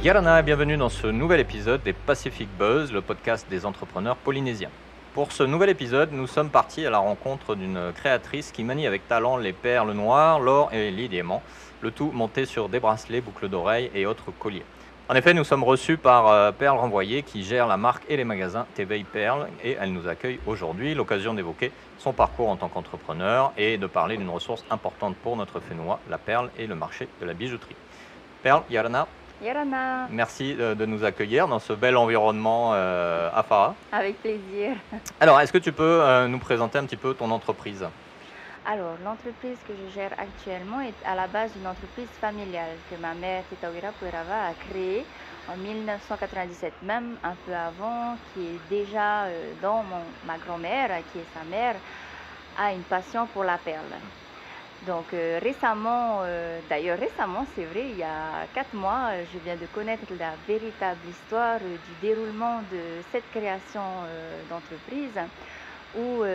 Yarana et bienvenue dans ce nouvel épisode des Pacific Buzz, le podcast des entrepreneurs polynésiens. Pour ce nouvel épisode, nous sommes partis à la rencontre d'une créatrice qui manie avec talent les perles noires, l'or et les diamants, le tout monté sur des bracelets, boucles d'oreilles et autres colliers. En effet, nous sommes reçus par Perle Renvoyée qui gère la marque et les magasins T'éveilles Perle et elle nous accueille aujourd'hui, l'occasion d'évoquer son parcours en tant qu'entrepreneur et de parler d'une ressource importante pour notre Fénois, la perle et le marché de la bijouterie. Perle, Yarana, Yarana, merci de nous accueillir dans ce bel environnement à Fara. avec plaisir. Alors, est-ce que tu peux nous présenter un petit peu ton entreprise? Alors, l'entreprise que je gère actuellement est à la base une entreprise familiale que ma mère, Titawira Puerava, a créée en 1997, même un peu avant, qui est déjà dont ma grand-mère, qui est sa mère, a une passion pour la perle. Donc récemment, c'est vrai, il y a 4 mois, je viens de connaître la véritable histoire du déroulement de cette création d'entreprise où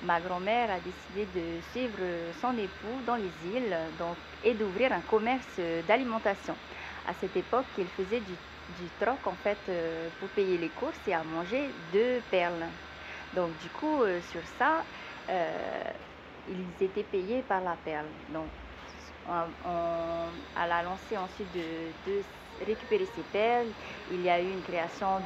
ma grand-mère a décidé de suivre son époux dans les îles et d'ouvrir un commerce d'alimentation. À cette époque, il faisait du troc en fait pour payer les courses et à manger de perles. Donc du coup, sur ça, ils étaient payés par la perle. Donc, elle a lancé ensuite de récupérer ces perles. Il y a eu une création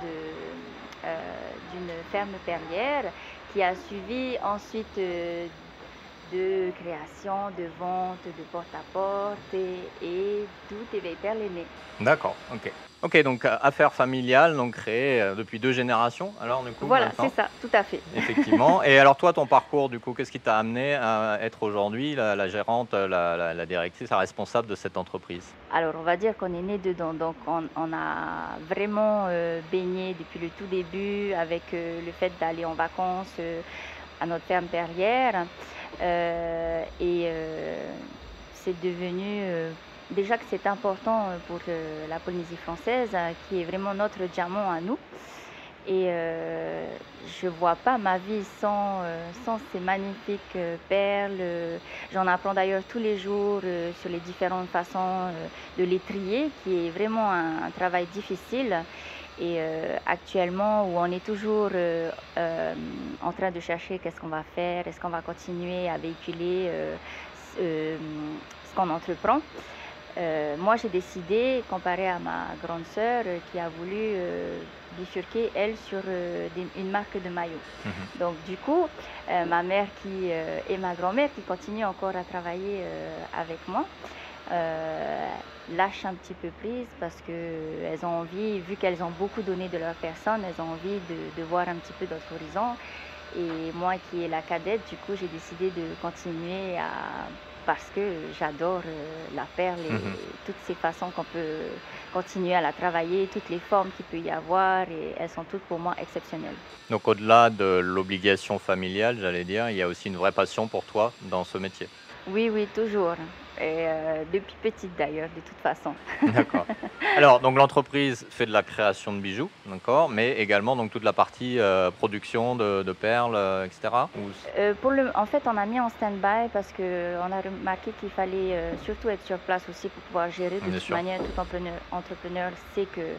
d'une ferme perlière qui a suivi ensuite de création, de vente, de porte-à-porte et d'où T'éveilles Perle est né. D'accord, ok. Ok, donc affaire familiale, donc créée depuis 2 générations, alors du coup Voilà, maintenant. c'est ça, tout à fait. Effectivement. Et alors toi, ton parcours, du coup, qu'est-ce qui t'a amené à être aujourd'hui la gérante, la directrice, la responsable de cette entreprise? Alors, on va dire qu'on est né dedans, donc on a vraiment baigné depuis le tout début avec le fait d'aller en vacances à notre ferme perlière. C'est devenu déjà que c'est important pour la Polynésie française, qui est vraiment notre diamant à nous. Et je vois pas ma vie sans ces magnifiques perles. J'en apprends d'ailleurs tous les jours sur les différentes façons de les trier, qui est vraiment un travail difficile. Et actuellement, où on est toujours en train de chercher qu'est-ce qu'on va faire, est-ce qu'on va continuer à véhiculer ce qu'on entreprend. Moi, j'ai décidé, comparé à ma grande sœur qui a voulu bifurquer, elle, sur une marque de maillot. Donc, du coup, ma mère et ma grand-mère qui continuent encore à travailler avec moi, lâchent un petit peu prise parce qu'elles ont envie, vu qu'elles ont beaucoup donné de leur personne, elles ont envie de voir un petit peu d'autres horizons. Et moi qui est la cadette, du coup, j'ai décidé de continuer parce que j'adore la perle et toutes ces façons qu'on peut continuer à la travailler, toutes les formes qu'il peut y avoir, et elles sont toutes pour moi exceptionnelles. Donc au-delà de l'obligation familiale, j'allais dire, il y a aussi une vraie passion pour toi dans ce métier. Oui, oui, toujours. Et depuis petite d'ailleurs, de toute façon. D'accord. Alors, donc l'entreprise fait de la création de bijoux, d'accord, mais également donc toute la partie production de perles, etc. En fait, on a mis en stand-by parce qu'on a remarqué qu'il fallait surtout être sur place aussi pour pouvoir gérer. De toute manière, tout entrepreneur sait que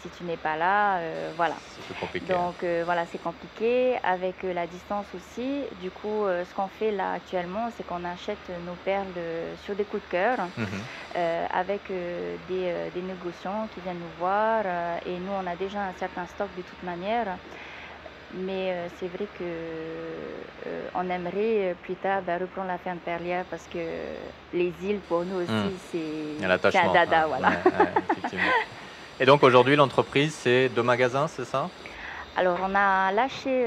si tu n'es pas là, voilà. C'est plus compliqué. Donc voilà, c'est compliqué. Avec la distance aussi, du coup, ce qu'on fait là actuellement, c'est qu'on achète nos perles sur des coups de cœur avec des négociants qui viennent nous voir. Et nous, on a déjà un certain stock de toute manière. Mais c'est vrai que on aimerait plus tard reprendre la ferme perlière parce que les îles, pour nous aussi, c'est un dada. Voilà. Effectivement. Et donc aujourd'hui, l'entreprise, c'est 2 magasins, c'est ça? Alors, on a lâché,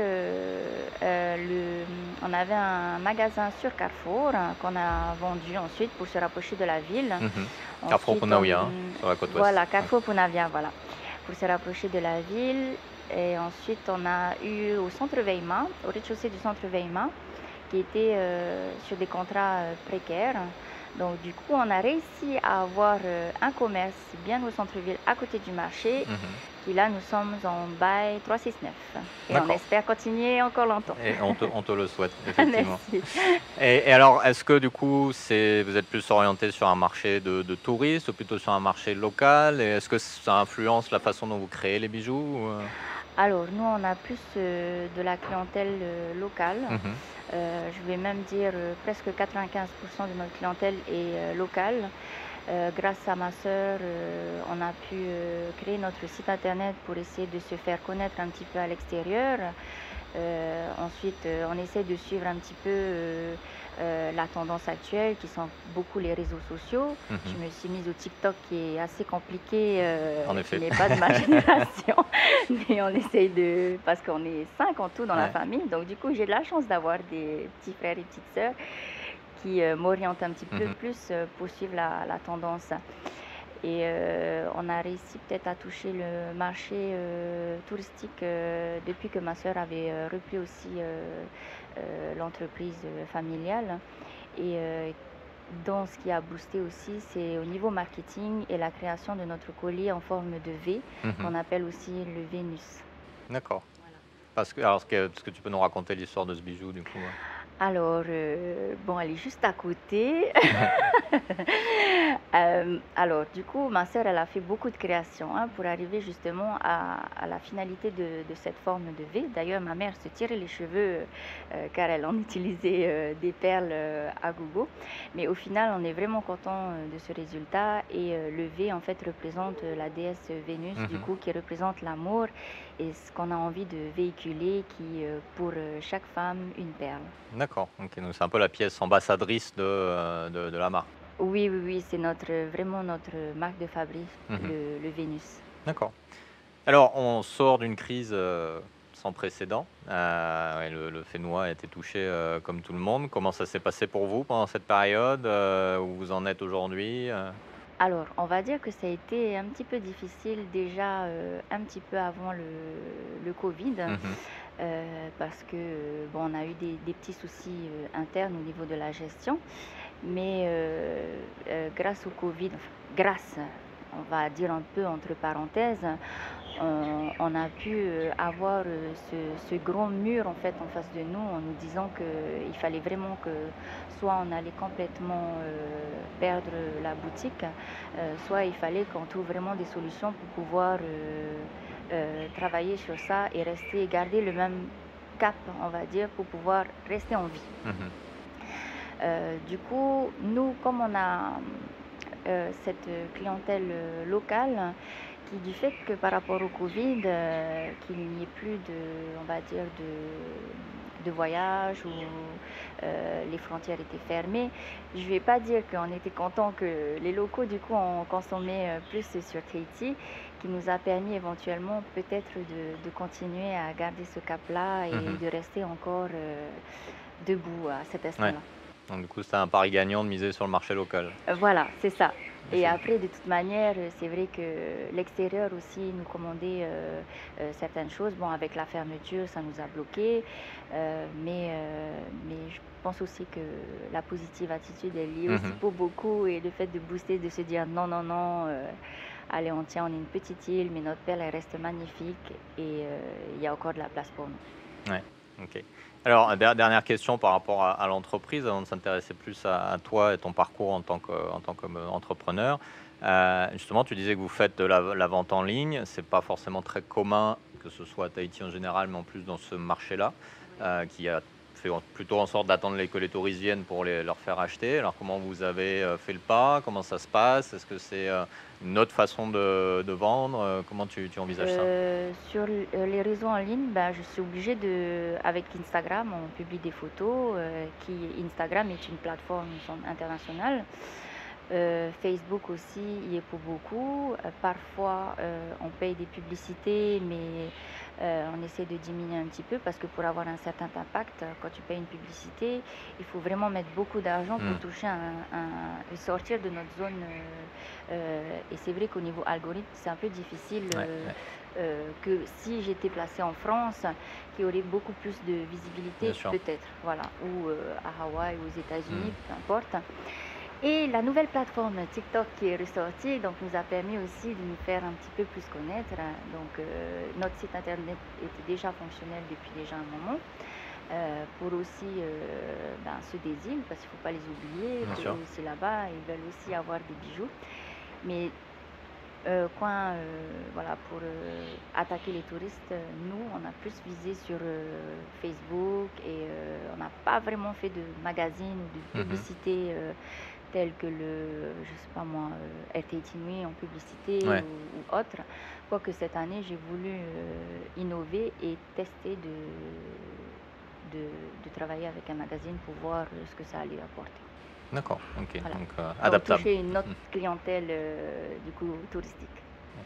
on avait un magasin sur Carrefour qu'on a vendu ensuite pour se rapprocher de la ville. Carrefour Punawia, sur la côte ouest. Voilà, Carrefour Punawia, voilà, pour se rapprocher de la ville. Et ensuite, on a eu au centre Weima, au rez-de-chaussée du centre Weima, qui était sur des contrats précaires. Donc du coup, on a réussi à avoir un commerce bien au centre-ville, à côté du marché, Mhm. qui là, nous sommes en bail 369. Et on D'accord. espère continuer encore longtemps. Et on te le souhaite, effectivement. Merci. Et alors, est-ce que du coup, vous êtes plus orienté sur un marché de touristes ou plutôt sur un marché local? Et est-ce que ça influence la façon dont vous créez les bijoux Alors, nous, on a plus de la clientèle locale. Mhm. Je vais même dire presque 95% de notre clientèle est locale. Grâce à ma sœur, on a pu créer notre site internet pour essayer de se faire connaître un petit peu à l'extérieur. Ensuite, on essaie de suivre un petit peu la tendance actuelle, qui sont beaucoup les réseaux sociaux. Mhm. Je me suis mise au TikTok, qui est assez compliqué, En qui effet. n'est pas de ma génération, mais on essaye de... Parce qu'on est 5 en tout dans la Ouais. famille, donc du coup, j'ai de la chance d'avoir des petits frères et petites sœurs qui m'orientent un petit peu Mhm. plus pour suivre la tendance. Et on a réussi peut-être à toucher le marché touristique depuis que ma sœur avait repris aussi l'entreprise familiale. Et dans ce qui a boosté aussi, c'est au niveau marketing et la création de notre collier en forme de V, Mhm. qu'on appelle aussi le Vénus. D'accord. Voilà. Est-ce que tu peux nous raconter l'histoire de ce bijou, du coup Alors, bon, elle est juste à côté. Alors, du coup, ma sœur, elle a fait beaucoup de créations hein, pour arriver justement à la finalité de cette forme de V. D'ailleurs, ma mère se tirait les cheveux car elle en utilisait des perles à gogo. Mais au final, on est vraiment content de ce résultat. Et le V, en fait, représente la déesse Vénus, du Mhm. coup, qui représente l'amour et ce qu'on a envie de véhiculer, qui, pour chaque femme, une perle. D'accord. Ok, donc c'est un peu la pièce ambassadrice de la marque. Oui, oui, oui, c'est vraiment notre marque de fabrique, Mhm. le Vénus. D'accord. Alors, on sort d'une crise sans précédent. Ouais, le Fénois a été touché comme tout le monde. Comment ça s'est passé pour vous pendant cette période? Où vous en êtes aujourd'hui? Alors, on va dire que ça a été un petit peu difficile déjà un petit peu avant le Covid, Mhm. parce que bon, on a eu des petits soucis internes au niveau de la gestion, mais grâce au Covid, enfin, grâce, on va dire un peu entre parenthèses, on a pu avoir ce grand mur en fait en face de nous en nous disant qu'il fallait vraiment que soit on allait complètement perdre la boutique, soit il fallait qu'on trouve vraiment des solutions pour pouvoir travailler sur ça et rester, garder le même cap, on va dire, pour pouvoir rester en vie. Mhm. Du coup, nous, comme on a cette clientèle locale, qui du fait que par rapport au Covid, qu'il n'y ait plus de, on va dire, de voyage où les frontières étaient fermées, je ne vais pas dire qu'on était content que les locaux du coup ont consommé plus sur Tahiti, qui nous a permis éventuellement peut-être de continuer à garder ce cap-là et Mhm. de rester encore debout à cet Ouais. instant-là. Donc, du coup, c'était un pari gagnant de miser sur le marché local. Voilà, c'est ça. Et Effectivement. après, de toute manière, c'est vrai que l'extérieur aussi nous commandait certaines choses. Bon, avec la fermeture, ça nous a bloqués. Mais je pense aussi que la positive attitude est liée aussi Mhm. pour beaucoup. Et le fait de booster, de se dire non, non, non, allez, on est une petite île, mais notre perle, elle reste magnifique. Et il y a encore de la place pour nous. Ouais, OK. Alors, dernière question par rapport à l'entreprise, avant de s'intéresser plus à toi et ton parcours en tant qu'entrepreneur. Justement, tu disais que vous faites de la vente en ligne. C'est pas forcément très commun, que ce soit à Tahiti en général, mais en plus dans ce marché-là, qui a fait plutôt en sorte d'attendre que les touristes viennent pour leur faire acheter. Alors, comment vous avez fait le pas? Comment ça se passe? Est-ce que c'est une autre façon de vendre? Comment tu envisages ça? Sur les réseaux en ligne, ben, je suis obligée de, avec Instagram, on publie des photos, Instagram est une plateforme internationale. Facebook aussi y est pour beaucoup. Parfois, on paye des publicités, mais on essaie de diminuer un petit peu parce que pour avoir un certain impact, quand tu payes une publicité, il faut vraiment mettre beaucoup d'argent pour Hmm. toucher et sortir de notre zone. Et c'est vrai qu'au niveau algorithme, c'est un peu difficile Ouais, ouais, que si j'étais placée en France, qui aurait beaucoup plus de bien visibilité, sûr. peut-être, voilà, ou à Hawaï, aux Hmm. États-Unis, peu importe. Et la nouvelle plateforme TikTok qui est ressortie donc, nous a permis aussi de nous faire un petit peu plus connaître, hein. Donc, notre site internet était déjà fonctionnel depuis déjà un moment. Pour aussi ceux des îles, parce qu'il ne faut pas les oublier, Bien que sûr. eux aussi là-bas, ils veulent aussi avoir des bijoux. Mais voilà, pour attaquer les touristes, nous, on a plus visé sur Facebook et on n'a pas vraiment fait de magazine ou de Mhm. publicité telle que je sais pas moi, RTI Nuit en publicité Ouais. ou autre. Quoique cette année, j'ai voulu innover et tester de travailler avec un magazine pour voir ce que ça allait apporter. D'accord, ok. Voilà. Donc Donc adaptable. toucher une autre clientèle du coup touristique.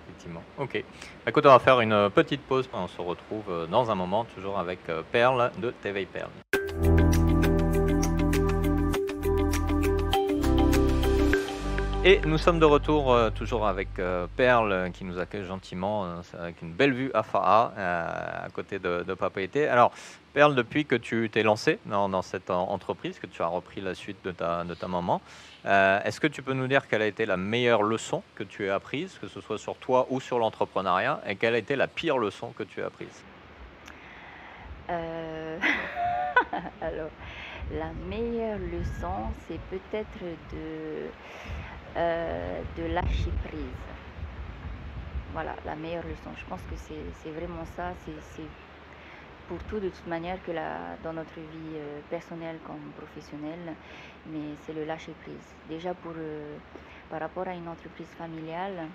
Effectivement. Ok. Écoute, on va faire une petite pause. On se retrouve dans un moment, toujours avec Perle de TV Perle. Et nous sommes de retour toujours avec Perle qui nous accueille gentiment avec une belle vue à Fa'a à côté de Papeete. Alors, Perle, depuis que tu t'es lancée dans cette entreprise, que tu as repris la suite de ta maman, est-ce que tu peux nous dire quelle a été la meilleure leçon que tu as apprise, que ce soit sur toi ou sur l'entrepreneuriat, et quelle a été la pire leçon que tu as apprise? Euh, Alors, la meilleure leçon, c'est peut-être de lâcher prise. Voilà, la meilleure leçon. Je pense que c'est vraiment ça. C'est pour tout de toute manière que dans notre vie personnelle comme professionnelle, mais c'est le lâcher prise. Déjà par rapport à une entreprise familiale,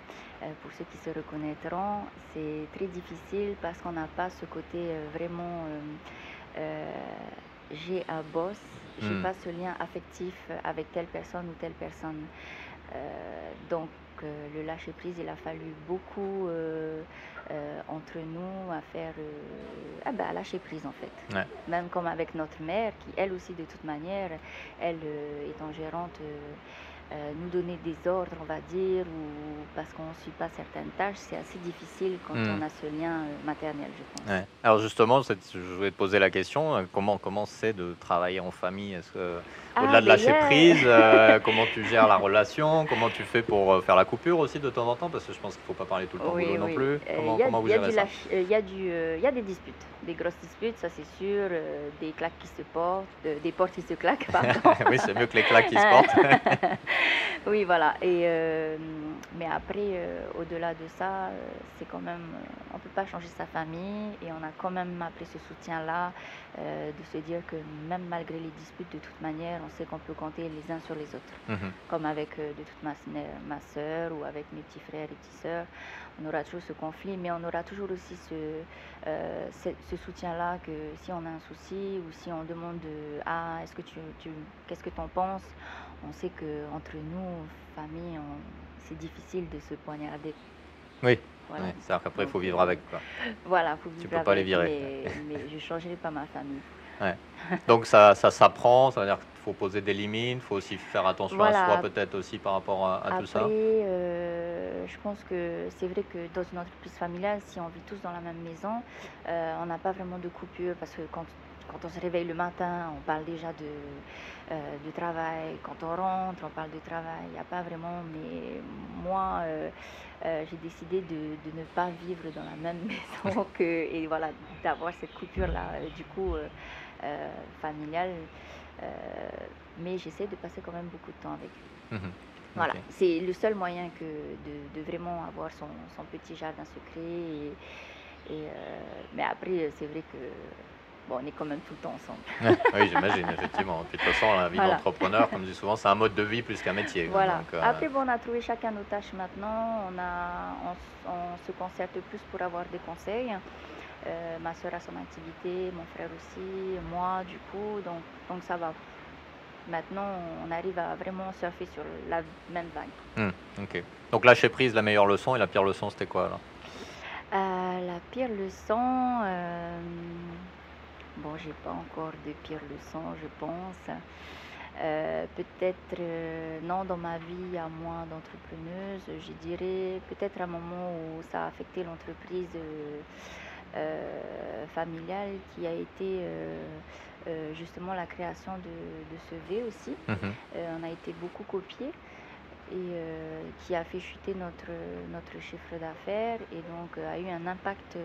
pour ceux qui se reconnaîtront, c'est très difficile parce qu'on n'a pas ce côté vraiment euh, j'ai un boss, j'ai Hmm. pas ce lien affectif avec telle personne ou telle personne. Donc le lâcher prise, il a fallu beaucoup entre nous à faire à lâcher prise en fait. Ouais. Même comme avec notre mère qui elle aussi de toute manière, elle étant gérante, nous donner des ordres on va dire, ou parce qu'on ne suit pas certaines tâches, c'est assez difficile quand Hmm. on a ce lien maternel, je pense. Ouais. Alors justement, je voulais te poser la question, comment c'est de travailler en famille? Est-ce que, Ah au-delà de ben lâcher prise, comment tu gères la relation? Comment tu fais pour faire la coupure aussi de temps en temps? Parce que je pense qu'il ne faut pas parler tout le temps boulot Oui, non oui. plus. Il Comment vous y a gérez du ça? il y a des disputes, des grosses disputes, ça c'est sûr, des claques qui se portent, des portes qui se claquent, pardon. Oui, c'est mieux que les claques qui se portent. Oui, voilà. Mais après, au-delà de ça, c'est quand même, on peut pas changer sa famille et on a quand même appris ce soutien-là, de se dire que même malgré les disputes, de toute manière, on sait qu'on peut compter les uns sur les autres. Mhm. Comme avec de toute ma soeur ou avec mes petits frères et petites sœurs, on aura toujours ce conflit, mais on aura toujours aussi ce soutien-là que si on a un souci ou si on demande ah, est-ce que qu'est-ce que tu en penses? On sait que entre nous, famille, c'est difficile de se poignarder. Oui, Voilà. ouais, c'est-à-dire qu'après, il Donc, faut vivre avec, quoi. voilà, faut Tu vivre peux pas les avec, virer. mais je changerai pas ma famille. Ouais. Donc ça s'apprend, ça veut dire qu'il faut poser des limites, il faut aussi faire attention à soi Voilà. peut-être aussi par rapport à tout ça. Après, je pense que c'est vrai que dans une entreprise familiale, si on vit tous dans la même maison, on n'a pas vraiment de coupure parce que quand on se réveille le matin, on parle déjà de travail. Quand on rentre, on parle de travail. Il n'y a pas vraiment. Mais moi, j'ai décidé de ne pas vivre dans la même maison et voilà, d'avoir cette coupure-là, du coup, familiale. Euh, mais j'essaie de passer quand même beaucoup de temps avec eux. Mhm. Voilà, Ok. c'est le seul moyen que de vraiment avoir son petit jardin secret. Mais après, c'est vrai que bon, on est quand même tout le temps ensemble. Oui, j'imagine, effectivement. Puis de toute façon, la vie Voilà. d'entrepreneur, comme je dis souvent, c'est un mode de vie plus qu'un métier. Voilà. Donc, Après, bon, on a trouvé chacun nos tâches maintenant. On se concerte plus pour avoir des conseils. Ma soeur a son activité, mon frère aussi, moi, du coup, donc ça va. Maintenant, on arrive à vraiment surfer sur la même vague. ok. Donc lâcher prise, la meilleure leçon, et la pire leçon, c'était quoi alors? La pire leçon, bon, j'ai pas encore de pire leçon, je pense. Peut-être, non, dans ma vie à moi d'entrepreneuse, je dirais peut-être un moment où ça a affecté l'entreprise familiale qui a été justement la création de ce V aussi. Mhm. On a été beaucoup copiés et qui a fait chuter notre chiffre d'affaires et donc a eu un impact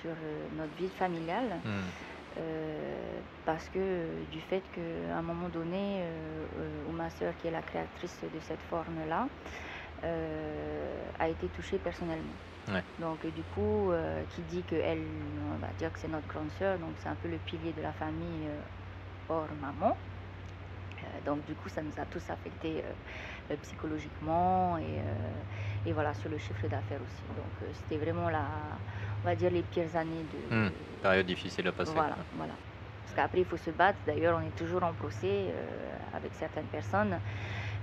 sur notre vie familiale. Hmm. Parce que du fait qu'à un moment donné, où ma sœur, qui est la créatrice de cette forme-là, a été touchée personnellement. Ouais. Donc du coup, qui dit qu'elle, on va dire que c'est notre grande sœur, donc c'est un peu le pilier de la famille hors maman. Donc du coup, ça nous a tous affectés psychologiquement et voilà, sur le chiffre d'affaires aussi. Donc c'était vraiment on va dire les pires années Hmm. Période difficile à passer. voilà, quoi. voilà. Parce qu'après, il faut se battre. D'ailleurs, on est toujours en procès avec certaines personnes.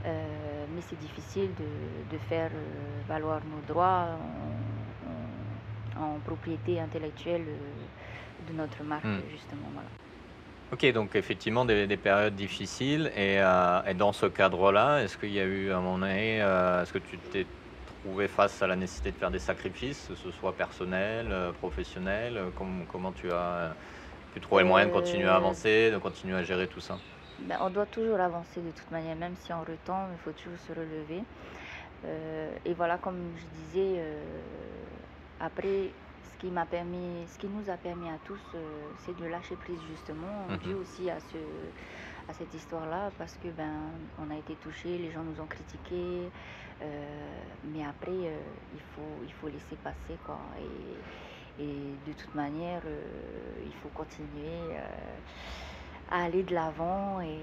Mais c'est difficile de faire valoir nos droits en propriété intellectuelle de notre marque, Hmm. justement. Voilà. Ok, donc effectivement des périodes difficiles et dans ce cadre-là, est-ce qu'il y a eu un moment donné, est-ce que tu t'es trouvé face à la nécessité de faire des sacrifices, que ce soit personnel, professionnel, comment tu as pu trouver le moyen de continuer à Euh, avancer, de continuer à gérer tout ça? Ben, on doit toujours avancer de toute manière, même si on retombe, il faut toujours se relever. Et voilà, comme je disais, après, ce qui nous a permis à tous, c'est de lâcher prise justement, dû Mhm. aussi à cette histoire-là, parce que ben, on a été touchés, les gens nous ont critiqués, mais après, il faut laisser passer quoi. Et de toute manière, il faut continuer à aller de l'avant et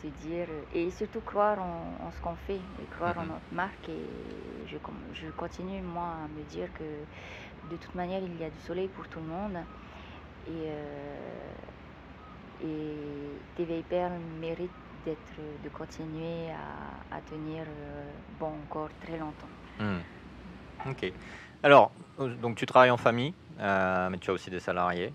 se dire, et surtout croire en ce qu'on fait, et croire en Mhm. notre marque. Et je continue, moi, à me dire que de toute manière, il y a du soleil pour tout le monde. Et TV Perle mérite de continuer à tenir bon encore très longtemps. Hmm. Ok. Alors, donc tu travailles en famille, mais tu as aussi des salariés.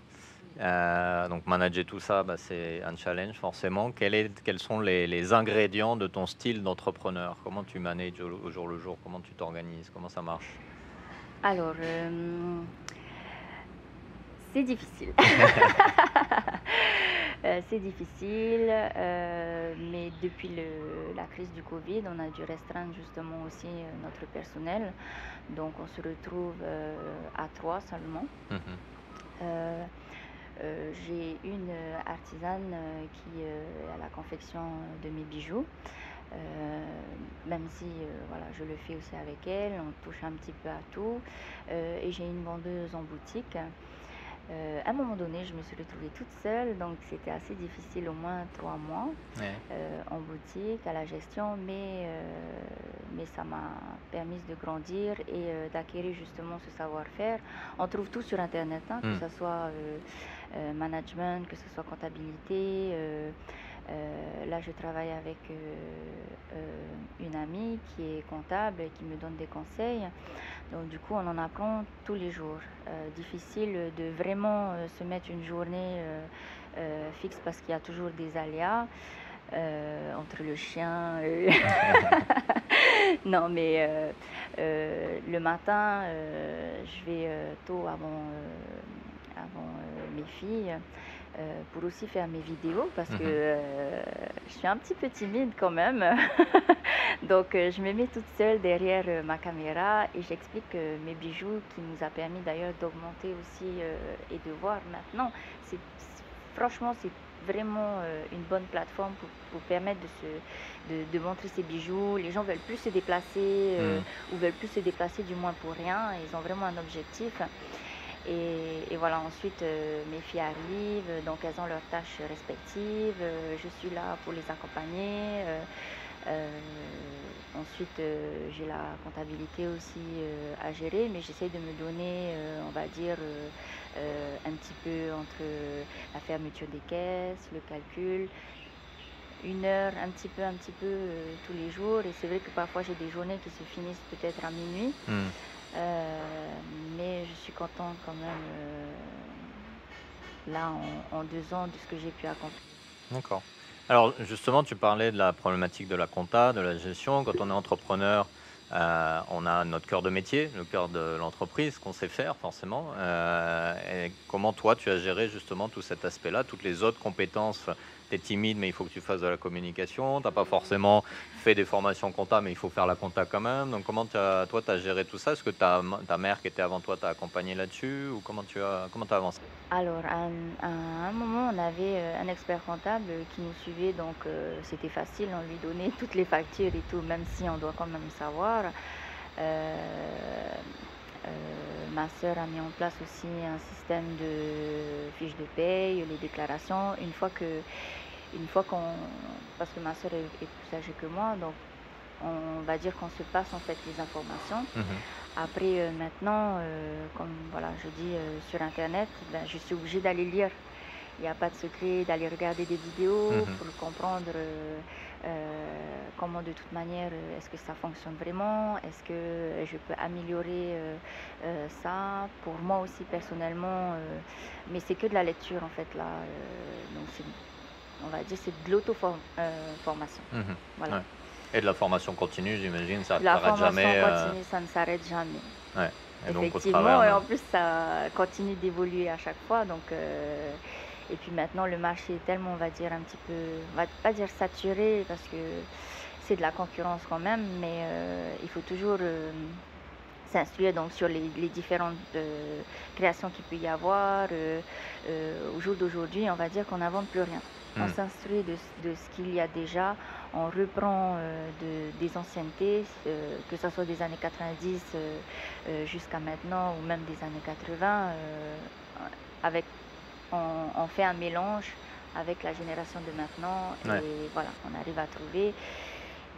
Donc manager tout ça, bah, c'est un challenge forcément. Quels sont les ingrédients de ton style d'entrepreneur? Comment tu manages au jour le jour? Comment tu t'organises? Comment ça marche? Alors, c'est difficile. C'est difficile, mais depuis la crise du Covid, on a dû restreindre justement aussi notre personnel. Donc on se retrouve à 3 seulement. Mhm. Euh, j'ai une artisane qui est à la confection de mes bijoux. Même si voilà, je le fais aussi avec elle, on touche un petit peu à tout. Et j'ai une vendeuse en boutique. À un moment donné, je me suis retrouvée toute seule, donc c'était assez difficile, au moins 3 mois Ouais. en boutique, à la gestion, mais ça m'a permis de grandir et d'acquérir justement ce savoir-faire. On trouve tout sur Internet, hein, que Hmm. ce soit management, que ce soit comptabilité. Là, je travaille avec une amie qui est comptable et qui me donne des conseils. Donc, du coup, on en apprend tous les jours. Difficile de vraiment se mettre une journée fixe parce qu'il y a toujours des aléas entre le chien. Non, mais le matin, je vais tôt avant mes filles pour aussi faire mes vidéos parce que Mhm. je suis un petit peu timide quand même. Donc je me mets toute seule derrière ma caméra et j'explique mes bijoux qui nous a permis d'ailleurs d'augmenter aussi et de voir maintenant. Franchement, c'est vraiment une bonne plateforme pour permettre de montrer ses bijoux. Les gens veulent plus se déplacer Hmm. ou veulent plus se déplacer du moins pour rien. Ils ont vraiment un objectif. Et voilà, ensuite mes filles arrivent, donc elles ont leurs tâches respectives. Je suis là pour les accompagner. Ensuite, j'ai la comptabilité aussi à gérer, mais j'essaie de me donner, on va dire, un petit peu entre la fermeture des caisses, le calcul, 1 heure, un petit peu, tous les jours. Et c'est vrai que parfois j'ai des journées qui se finissent peut-être à minuit. Hmm. Mais je suis contente quand même, là, en 2 ans, de ce que j'ai pu accomplir. D'accord. Alors justement, tu parlais de la problématique de la compta, de la gestion. Quand on est entrepreneur, On a notre cœur de métier, le cœur de l'entreprise qu'on sait faire forcément. Et comment toi, tu as géré justement tout cet aspect-là, toutes les autres compétences? Tu es timide, mais il faut que tu fasses de la communication. Tu n'as pas forcément fait des formations compta, mais il faut faire la compta quand même. Donc comment toi, tu as géré tout ça? Est-ce que ta mère qui était avant toi t'a accompagné là-dessus? Ou comment tu as avancé? Alors, à un moment, on avait un expert comptable qui nous suivait, donc c'était facile, on lui donnait toutes les factures et tout, même si on doit quand même savoir. Euh, Ma sœur a mis en place aussi un système de fiches de paye, les déclarations. Une fois qu'on, parce que ma sœur est plus âgée que moi, donc on va dire qu'on se passe en fait les informations. Mhm. Après, maintenant, comme voilà, je dis sur Internet, ben, je suis obligée d'aller lire. Il n'y a pas de secret d'aller regarder des vidéos Mhm. pour comprendre comment de toute manière, est-ce que ça fonctionne vraiment, est-ce que je peux améliorer ça pour moi aussi personnellement, mais c'est que de la lecture en fait là, donc on va dire c'est de l'auto-formation. Mhm. Voilà. Ouais. Et de la formation continue, j'imagine, ça ne La s'arrête formation jamais. continue, ça ne s'arrête jamais. Ouais. Et donc au Effectivement, travers et de... en plus, ça continue d'évoluer à chaque fois. Donc, et puis maintenant, le marché est tellement, on va dire, un petit peu, on va pas dire saturé, parce que c'est de la concurrence quand même, mais il faut toujours s'instruire donc sur les différentes créations qu'il peut y avoir. Au jour d'aujourd'hui, on va dire qu'on n'invente plus rien. On Hmm. s'instruit de ce qu'il y a déjà, on reprend des anciennetés, que ce soit des années 90 jusqu'à maintenant ou même des années 80, avec, on fait un mélange avec la génération de maintenant Ouais. et voilà, on arrive à trouver.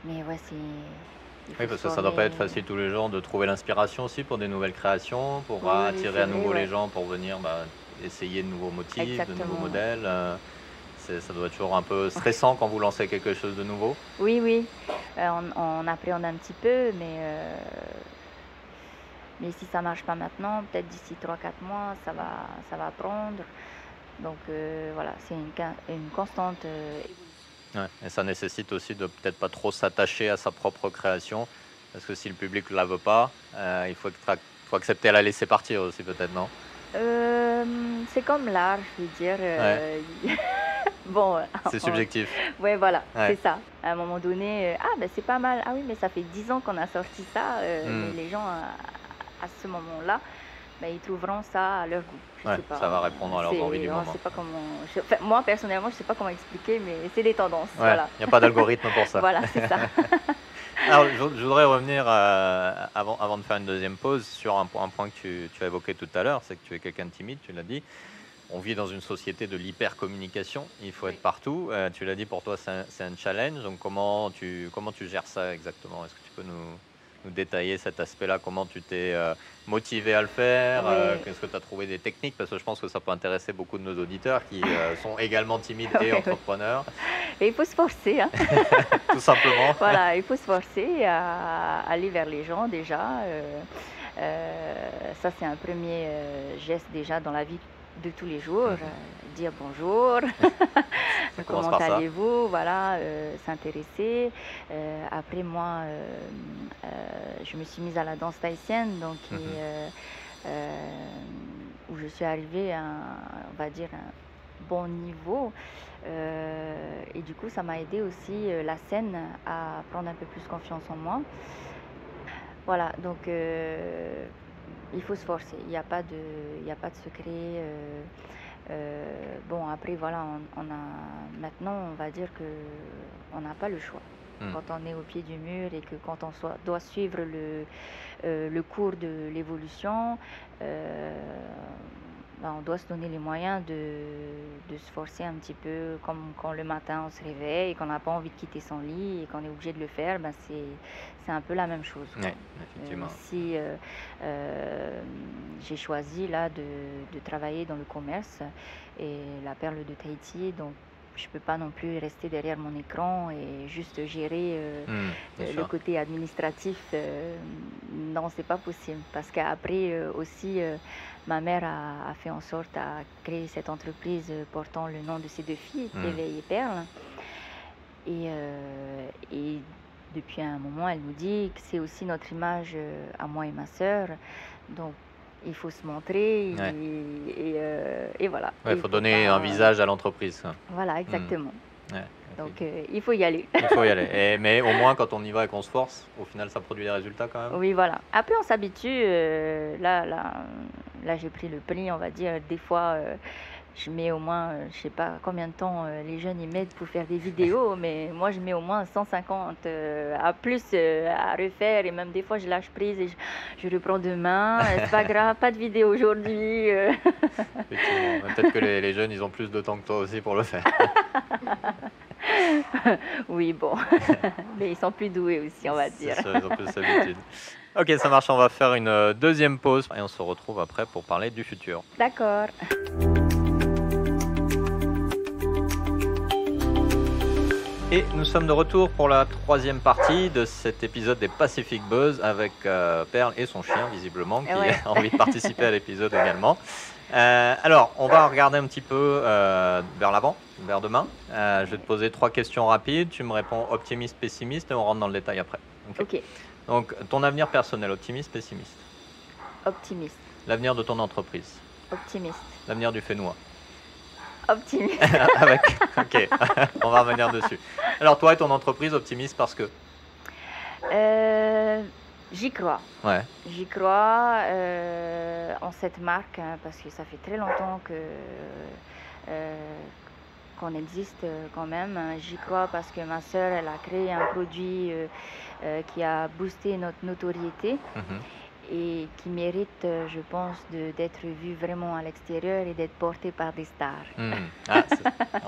Mais ouais, il Oui, faut se parce que ça doit pas former. être facile tous les jours de trouver l'inspiration aussi pour des nouvelles créations, pour Oui, oui, attirer c'est à vrai, nouveau les ouais, gens pour venir essayer de nouveaux motifs, de nouveaux exactement. Ouais. modèles. Ça doit être toujours un peu stressant quand vous lancez quelque chose de nouveau. Oui, oui, on appréhende un petit peu, mais si ça marche pas maintenant, peut-être d'ici 3 4 mois, ça va prendre. Donc voilà, c'est une constante évolution. Ouais. Et ça nécessite aussi de peut-être pas trop s'attacher à sa propre création, parce que si le public la veut pas, faut accepter à la laisser partir aussi peut-être, non? C'est comme l'art, je veux dire. Ouais, Bon, c'est subjectif. ouais, voilà, Ouais. c'est ça. À un moment donné, ah ben c'est pas mal. Ah oui, mais ça fait 10 ans qu'on a sorti ça, mais Hmm. les gens à ce moment-là, ben, ils trouveront ça à leur goût. Je Ouais, sais pas. ça va répondre à leurs envies du On moment. sait pas comment. Enfin, moi personnellement, je sais pas comment expliquer, mais c'est des tendances, Ouais, voilà. il n'y a pas d'algorithme pour ça. Voilà, c'est ça. Alors, je voudrais revenir, avant de faire une deuxième pause, sur un point que tu as évoqué tout à l'heure, c'est que tu es quelqu'un de timide, tu l'as dit. On vit dans une société de l'hyper-communication, il faut être Oui. partout. Tu l'as dit, pour toi, c'est un challenge. Donc, comment tu gères ça exactement? Est-ce que tu peux nous détailler cet aspect-là? Comment tu t'es motivé à le faire? Oui. Qu'est-ce que tu as trouvé des techniques? Parce que je pense que ça peut intéresser beaucoup de nos auditeurs qui sont également timides et Oui, oui. entrepreneurs, Et il faut se forcer, hein. tout simplement. Voilà, il faut se forcer à aller vers les gens déjà. Ça, c'est un premier geste déjà dans la vie de tous les jours. Mhm. Dire bonjour, Ça commence comment par ça. allez-vous, voilà, s'intéresser. Après, moi, je me suis mise à la danse tahitienne, donc Mhm. où je suis arrivée à, on va dire, un bon niveau. Et du coup, ça m'a aidé aussi, la scène, à prendre un peu plus confiance en moi. Voilà, donc il faut se forcer. Il y a pas de secret. Bon, après, voilà, maintenant, on va dire que on n'a pas le choix. Mm. Quand on est au pied du mur et que quand on doit suivre le cours de l'évolution, euh, ben, on doit se donner les moyens de se forcer un petit peu, comme quand le matin on se réveille et qu'on n'a pas envie de quitter son lit et qu'on est obligé de le faire, ben c'est un peu la même chose, quoi. Ouais, effectivement. Si j'ai choisi là de travailler dans le commerce et la perle de Tahiti, donc je peux pas non plus rester derrière mon écran et juste gérer Bien le sûr. côté administratif. Non, c'est pas possible parce qu'après aussi, ma mère a fait en sorte à créer cette entreprise portant le nom de ses deux filles, Mm. Éveil et Perle. Et depuis un moment, elle nous dit que c'est aussi notre image à moi et ma sœur. Donc, il faut se montrer Ouais. et voilà. Ouais, Et il faut il faut donner un pas... visage à l'entreprise, quoi. Voilà, Hmm. exactement. Ouais, Donc, effectivement. il faut y aller. Il faut y aller. Mais au moins, quand on y va et qu'on se force, au final, ça produit des résultats quand même. Oui, voilà. Après, on s'habitue. Là, j'ai pris le pli, on va dire. Des fois, je mets au moins, je sais pas combien de temps les jeunes y mettent pour faire des vidéos, mais moi, je mets au moins 150 à plus à refaire. Et même des fois, je lâche prise et je reprends demain. C'est pas grave, pas de vidéo aujourd'hui. Effectivement. Mais peut-être que les jeunes, ils ont plus de temps que toi aussi pour le faire. Oui, bon. Mais ils sont plus doués aussi, on va C'est dire. ça, ils ont plus l'habitude. Ok, ça marche. On va faire une deuxième pause et on se retrouve après pour parler du futur. D'accord. Et nous sommes de retour pour la troisième partie de cet épisode des Pacific Buzz avec Perle et son chien, visiblement, qui Ouais. a envie de participer à l'épisode également. Alors, on va regarder un petit peu vers l'avant, vers demain. Je vais te poser 3 questions rapides. Tu me réponds optimiste, pessimiste et on rentre dans le détail après. Ok. Ok. Donc, ton avenir personnel, optimiste, pessimiste. Optimiste. L'avenir de ton entreprise. Optimiste. L'avenir du Fénois. Optimiste. Avec. Ok, on va revenir dessus. Alors, toi et ton entreprise, optimiste parce que. J'y crois. Ouais. J'y crois en cette marque hein, parce que ça fait très longtemps qu'on existe quand même. J'y crois parce que ma sœur, elle a créé un produit qui a boosté notre notoriété Mhm. et qui mérite, je pense, d'être vu vraiment à l'extérieur et d'être porté par des stars. Ah,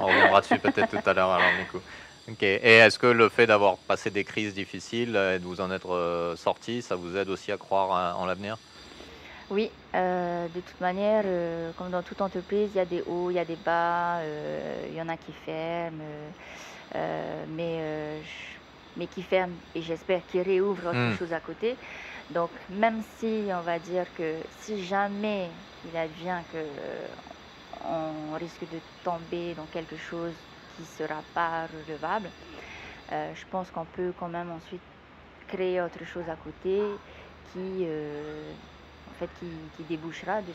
on reviendra dessus peut-être tout à l'heure alors du coup. Ok. Et est-ce que le fait d'avoir passé des crises difficiles et de vous en être sorti, ça vous aide aussi à croire en l'avenir? Oui, de toute manière, comme dans toute entreprise, il y a des hauts, il y a des bas, il y en a qui ferment, mais qui ferment et j'espère qu'ils réouvrent autre chose à côté. Donc, même si on va dire que si jamais il advient que on risque de tomber dans quelque chose qui sera pas relevable, je pense qu'on peut quand même ensuite créer autre chose à côté qui, en fait, qui débouchera de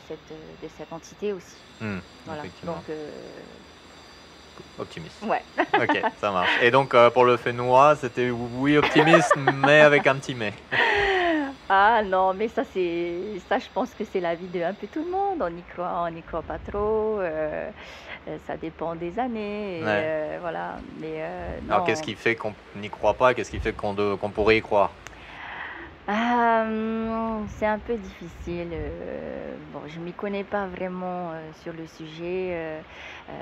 cette entité aussi. Voilà. Effectivement. Donc, Optimiste. ouais. Ok, ça marche. Et donc pour le Fénois, c'était oui optimiste, mais avec un petit mais. Ah non, mais ça, je pense que c'est la vie de un peu tout le monde. On n'y croit pas trop. Ça dépend des années. Et, Ouais. voilà. Mais Alors non. qu'est-ce qui fait qu'on n'y croit pas? Qu'est-ce qui fait qu'on pourrait y croire? C'est un peu difficile. Bon, je m'y connais pas vraiment sur le sujet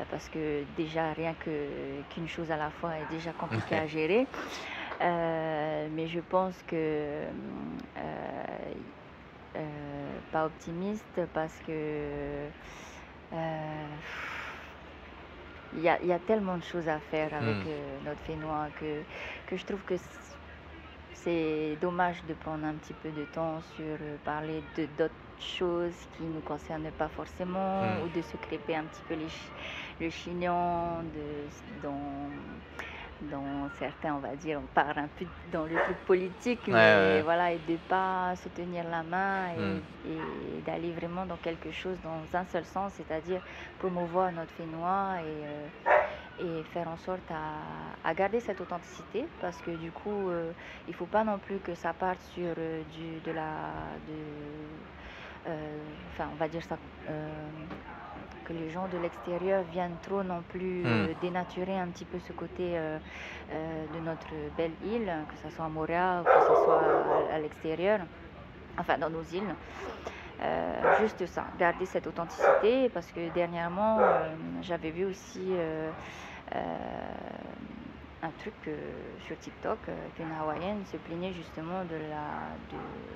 parce que déjà rien qu'une chose à la fois est déjà compliqué à gérer. Mais je pense que pas optimiste parce que euh, il y a tellement de choses à faire avec notre Fénois que je trouve que c'est dommage de prendre un petit peu de temps sur parler d'autres choses qui ne nous concernent pas forcément ou de se crêper un petit peu le chignon dans certains, on va dire, on part un peu dans le truc politique, mais voilà, et de pas se tenir la main et d'aller vraiment dans quelque chose dans un seul sens, c'est-à-dire promouvoir notre Fénois et faire en sorte à garder cette authenticité parce que du coup il faut pas non plus que ça parte sur enfin on va dire ça que les gens de l'extérieur viennent trop non plus dénaturer un petit peu ce côté de notre belle île, que ce soit à Montréal ou que ce soit à l'extérieur, enfin dans nos îles. Juste ça, garder cette authenticité parce que dernièrement j'avais vu aussi un truc sur TikTok qu'une Hawaïenne se plaignait justement de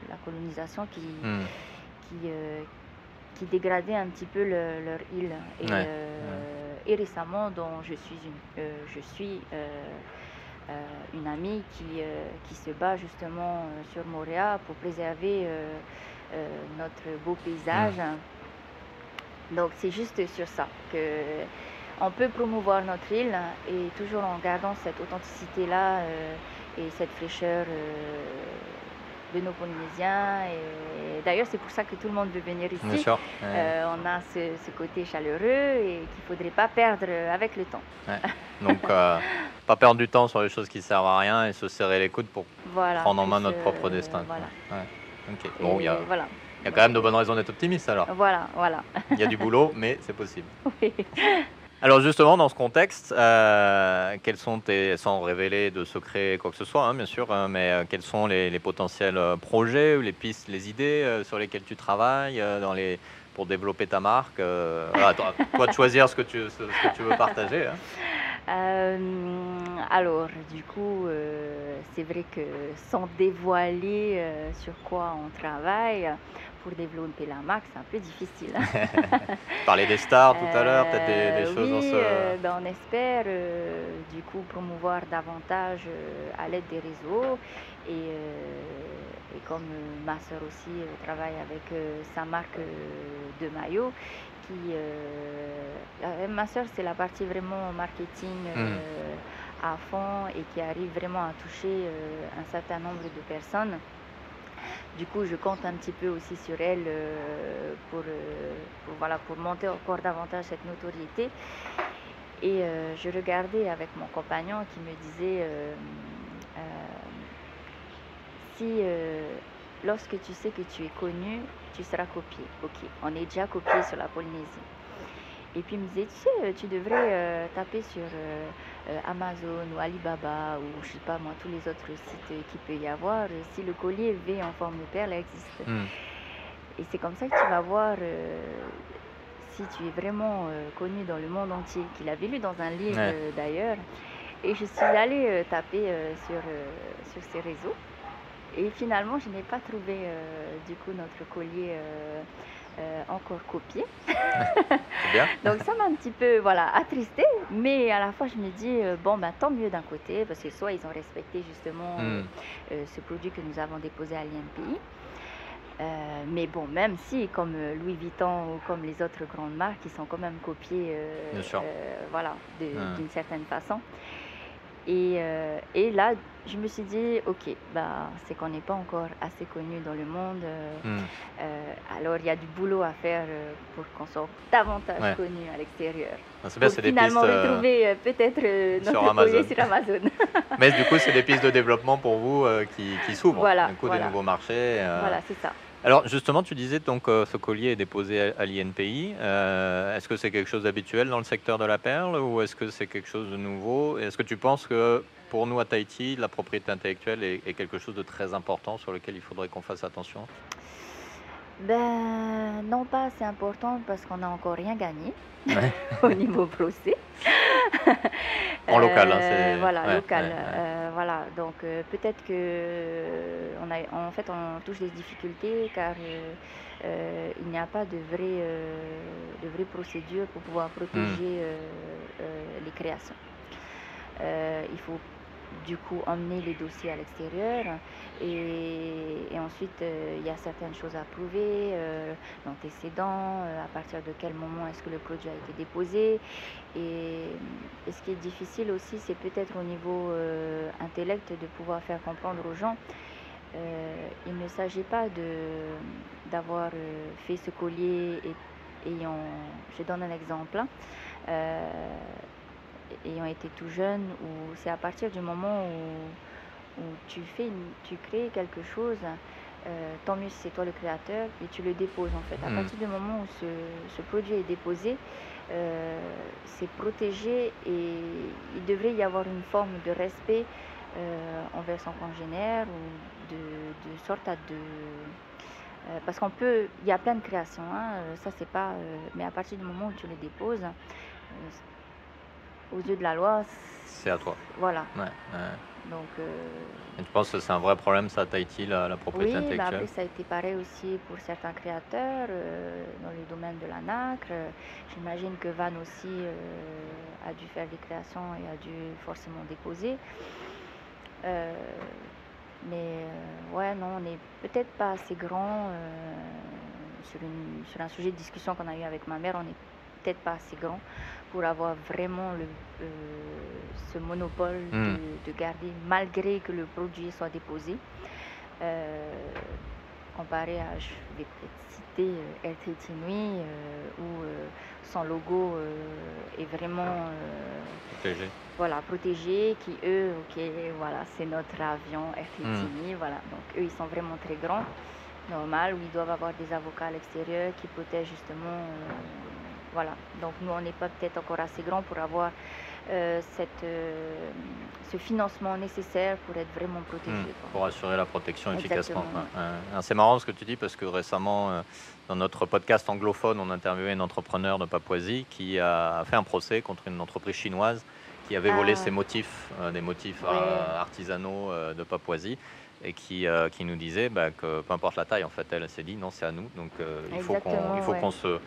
la colonisation qui dégradait un petit peu leur île. Et récemment, dont je suis une amie qui se bat justement sur Montréal pour préserver notre beau paysage. Donc c'est juste sur ça que on peut promouvoir notre île et toujours en gardant cette authenticité-là et cette fraîcheur de nos Polynésiens. Et d'ailleurs, c'est pour ça que tout le monde veut venir Bien ici. sûr. On a ce côté chaleureux et qu'il ne faudrait pas perdre avec le temps. Ouais. Donc, pas perdre du temps sur les choses qui servent à rien et se serrer les coudes pour Voilà, prendre en main plus, notre propre destin. Quoi. voilà. Ouais. Ok. Et Bon, il y a voilà. quand même de bonnes raisons d'être optimiste alors. Voilà, voilà. Il y a du boulot, mais c'est possible. Oui. Alors justement, dans ce contexte, quels sont sans révéler de secrets quoi que ce soit, hein, bien sûr, mais quels sont les potentiels projets ou les pistes, les idées sur lesquelles tu travailles pour développer ta marque voilà, toi de choisir ce que tu veux partager. Hein. Alors, du coup, c'est vrai que sans dévoiler sur quoi on travaille, pour développer la marque, c'est un peu difficile. Parler des stars tout à l'heure, peut-être des choses dans Oui, ce... ben, on espère du coup promouvoir davantage à l'aide des réseaux et comme ma sœur aussi travaille avec sa marque de maillot ma sœur c'est la partie vraiment marketing à fond et qui arrive vraiment à toucher un certain nombre de personnes. Du coup, je compte un petit peu aussi sur elle pour monter encore davantage cette notoriété. Et je regardais avec mon compagnon qui me disait si lorsque tu sais que tu es connu, tu seras copié. Ok, on est déjà copié sur la Polynésie. Et puis il me disait, tu sais, tu devrais taper sur Amazon ou Alibaba ou je sais pas moi, tous les autres sites qu'il peut y avoir, si le collier V en forme de perle existe. Et c'est comme ça que tu vas voir si tu es vraiment connu dans le monde entier, qu'il avait lu dans un livre d'ailleurs. Et je suis allée taper sur ces réseaux. Et finalement, je n'ai pas trouvé du coup notre collier encore copié. C'est bien. Donc ça m'a un petit peu attristée, mais à la fois je me dis bon ben tant mieux d'un côté parce que soit ils ont respecté justement ce produit que nous avons déposé à l'INPI. Mais bon, même si comme Louis Vuitton ou comme les autres grandes marques, ils sont quand même copiés d'une certaine façon. Et là, je me suis dit, ok, c'est qu'on n'est pas encore assez connu dans le monde. Alors, il y a du boulot à faire pour qu'on soit davantage connu à l'extérieur. C'est bien, c'est finalement des pistes, retrouver peut-être notre collier sur Amazon. Mais du coup, c'est des pistes de développement pour vous qui s'ouvrent. Du coup, des nouveaux marchés. Voilà, c'est ça. Alors justement, tu disais donc ce collier est déposé à l'INPI. Est-ce que c'est quelque chose d'habituel dans le secteur de la perle ou est-ce que c'est quelque chose de nouveau? Est-ce que tu penses que pour nous à Tahiti, la propriété intellectuelle est quelque chose de très important sur lequel il faudrait qu'on fasse attention? Ben non, pas assez important parce qu'on n'a encore rien gagné au niveau procès. En local, hein, c'est... Voilà, local. Voilà, donc peut-être que on touche des difficultés car il n'y a pas de vraie procédure pour pouvoir protéger les créations. Il faut du coup emmener les dossiers à l'extérieur et ensuite il y a certaines choses à prouver, l'antécédent, à partir de quel moment est-ce que le produit a été déposé et ce qui est difficile aussi c'est peut-être au niveau intellect de pouvoir faire comprendre aux gens il ne s'agit pas d'avoir fait ce collier je donne un exemple ayant été tout jeune, ou c'est à partir du moment où tu crées quelque chose, tant mieux si c'est toi le créateur, et tu le déposes en fait. À partir du moment où ce produit est déposé, c'est protégé et il devrait y avoir une forme de respect envers son congénère ou de sorte à parce il y a plein de créations, ça c'est pas, mais à partir du moment où tu les déposes, aux yeux de la loi, c'est à toi. Voilà. Donc, et tu penses que c'est un vrai problème ça à Tahiti, la propriété intellectuelle? Après ça a été pareil aussi pour certains créateurs dans le domaine de la nacre. J'imagine que Van aussi a dû faire des créations et a dû forcément déposer. Mais non, on n'est peut-être pas assez grand sur un sujet de discussion qu'on a eu avec ma mère, on n'est peut-être pas assez grand pour avoir vraiment ce monopole Hmm. de garder, malgré que le produit soit déposé. Euh, Comparé à, je vais peut-être citer RTT Nuit, où son logo est vraiment Protégé. voilà, protégé, qui eux, ok, voilà, c'est notre avion RTT Hmm. Nuit, voilà. Donc eux, ils sont vraiment très grands, normal, où ils doivent avoir des avocats à l'extérieur qui protègent justement, voilà. Donc nous, on n'est pas peut-être encore assez grand pour avoir ce financement nécessaire pour être vraiment protégé, quoi. Pour assurer la protection efficacement. Exactement, Quoi. C'est marrant ce que tu dis parce que récemment, dans notre podcast anglophone, on a interviewé une entrepreneur de Papouasie qui a fait un procès contre une entreprise chinoise qui avait volé ses Ah, motifs, des motifs ouais, artisanaux de Papouasie et qui nous disait que peu importe la taille, en fait, elle s'est dit non, c'est à nous. Donc il faut exactement, ouais.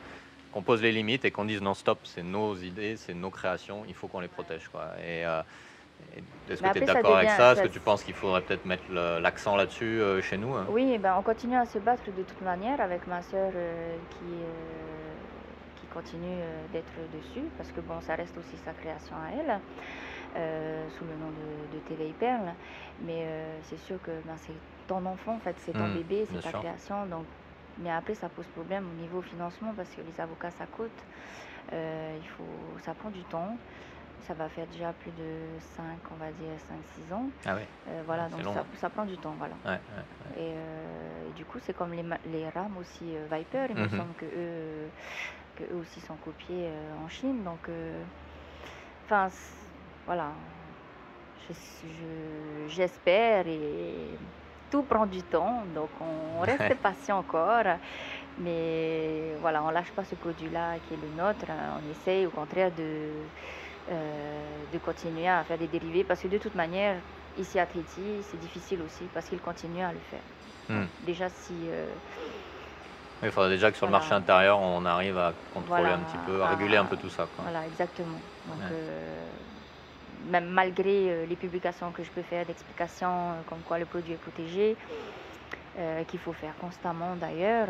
qu'on pose les limites et qu'on dise non, stop, c'est nos idées, c'est nos créations, il faut qu'on les protège. Quoi. Est-ce que Mais tu es après, ça d'accord avec devient, ça? Est-ce que tu penses qu'il faudrait peut-être mettre l'accent là-dessus chez nous, hein? oui, ben, on continue à se battre de toute manière avec ma sœur qui continue d'être dessus, parce que bon, ça reste aussi sa création à elle, sous le nom de TV Perle. Mais c'est sûr que ben, c'est ton enfant, en fait, c'est ton bébé, c'est Bien ta sûr. création. Donc, mais après, ça pose problème au niveau financement, parce que les avocats, ça coûte. Ça prend du temps. Ça va faire déjà plus de 5, on va dire 5-6 ans. Ah ouais, Voilà, c'est donc long. ça prend du temps, voilà. Ouais, ouais. Et du coup, c'est comme les rames aussi Viper, il me Mhm. semble que eux aussi sont copiés en Chine. Donc, enfin, voilà, j'espère et tout prend du temps. Donc, on reste patient encore. Mais voilà, on lâche pas ce produit-là qui est le nôtre. On essaye au contraire de continuer à faire des dérivés parce que de toute manière, ici à Tahiti, c'est difficile aussi parce qu'ils continuent à le faire. Donc, déjà, si. Il faudrait déjà que sur le Voilà, marché intérieur, on arrive à contrôler voilà, un petit peu, à réguler un peu tout ça. Quoi. voilà, exactement. Donc, Ouais. même malgré les publications que je peux faire d'explications comme quoi le produit est protégé, qu'il faut faire constamment d'ailleurs,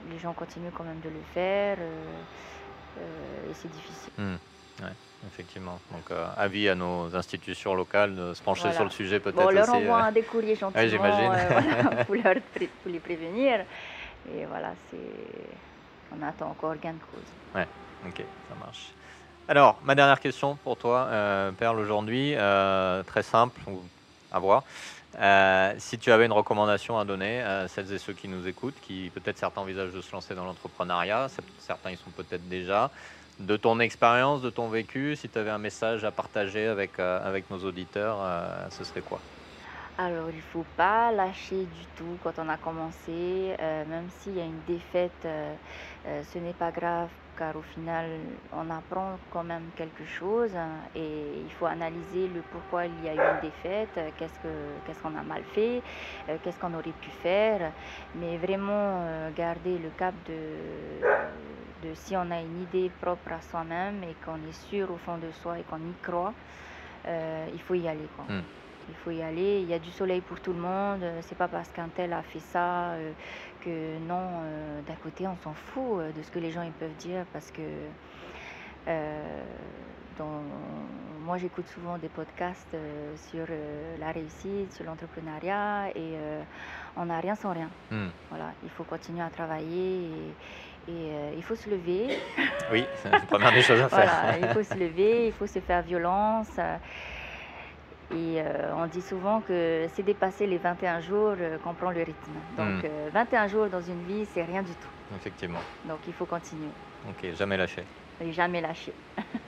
les gens continuent quand même de le faire et c'est difficile. Ouais, effectivement. Donc, avis à nos institutions locales de se pencher Voilà. sur le sujet peut-être Bon, on leur aussi. envoie des courriers gentiment j'imagine. voilà, pour les prévenir. Et voilà, on attend encore gain de cause. Ouais, ok, ça marche. Alors, ma dernière question pour toi, Perle, aujourd'hui, très simple, à voir. Si tu avais une recommandation à donner à celles et ceux qui nous écoutent, qui peut-être certains envisagent de se lancer dans l'entrepreneuriat, certains y sont peut-être déjà, de ton expérience, de ton vécu, si tu avais un message à partager avec nos auditeurs, ce serait quoi? Alors, il ne faut pas lâcher du tout quand on a commencé, même s'il y a une défaite, ce n'est pas grave, car au final, on apprend quand même quelque chose et il faut analyser le pourquoi il y a eu une défaite, qu'est-ce qu'on a mal fait, qu'est-ce qu'on aurait pu faire, mais vraiment garder le cap de si on a une idée propre à soi-même et qu'on est sûr au fond de soi et qu'on y croit, il faut y aller, quoi. Il faut y aller, il y a du soleil pour tout le monde, c'est pas parce qu'un tel a fait ça que non, d'un côté on s'en fout de ce que les gens ils peuvent dire parce que euh, dans- moi j'écoute souvent des podcasts sur la réussite, sur l'entrepreneuriat et on n'a rien sans rien. Voilà, il faut continuer à travailler et il faut se lever. Oui, c'est la première des choses à faire. Voilà, il faut se lever, il faut se faire violence. Et on dit souvent que c'est dépasser les 21 jours qu'on prend le rythme. Donc 21 jours dans une vie, c'est rien du tout. Effectivement. Donc il faut continuer Ok, jamais lâcher. et jamais lâcher.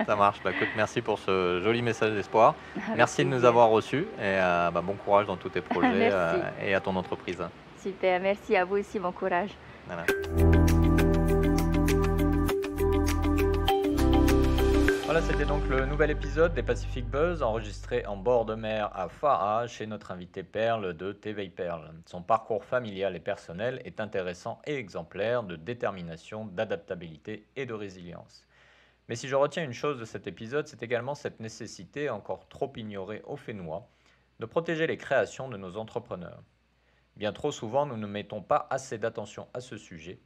Ça marche. Écoute, merci pour ce joli message d'espoir. Merci de nous plaisir. avoir reçus et bon courage dans tous tes projets Merci. et à ton entreprise. Super, merci à vous aussi, bon courage. Voilà. Voilà, c'était donc le nouvel épisode des Pacific Buzz, enregistré en bord de mer à Fara, chez notre invité Perle de TV Perle. Son parcours familial et personnel est intéressant et exemplaire de détermination, d'adaptabilité et de résilience. Mais si je retiens une chose de cet épisode, c'est également cette nécessité, encore trop ignorée au Fénois, de protéger les créations de nos entrepreneurs. Bien trop souvent, nous ne mettons pas assez d'attention à ce sujet,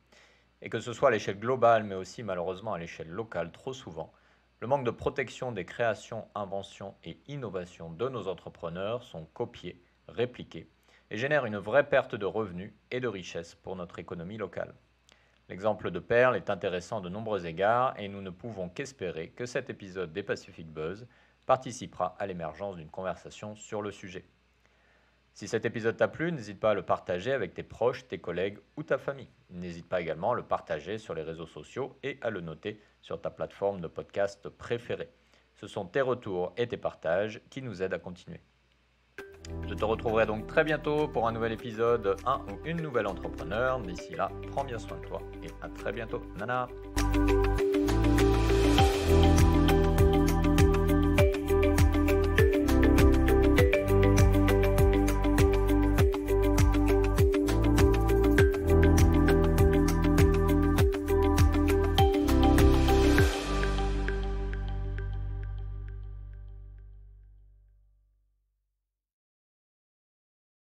Et que ce soit à l'échelle globale, mais aussi malheureusement à l'échelle locale, trop souvent, le manque de protection des créations, inventions et innovations de nos entrepreneurs sont copiés, répliqués et génèrent une vraie perte de revenus et de richesses pour notre économie locale. L'exemple de Perle est intéressant de nombreux égards et nous ne pouvons qu'espérer que cet épisode des Pacific Buzz participera à l'émergence d'une conversation sur le sujet. Si cet épisode t'a plu, n'hésite pas à le partager avec tes proches, tes collègues ou ta famille. N'hésite pas également à le partager sur les réseaux sociaux et à le noter sur ta plateforme de podcast préférée. Ce sont tes retours et tes partages qui nous aident à continuer. Je te retrouverai donc très bientôt pour un nouvel épisode, un ou une nouvelle entrepreneur. D'ici là, prends bien soin de toi et à très bientôt. Nana!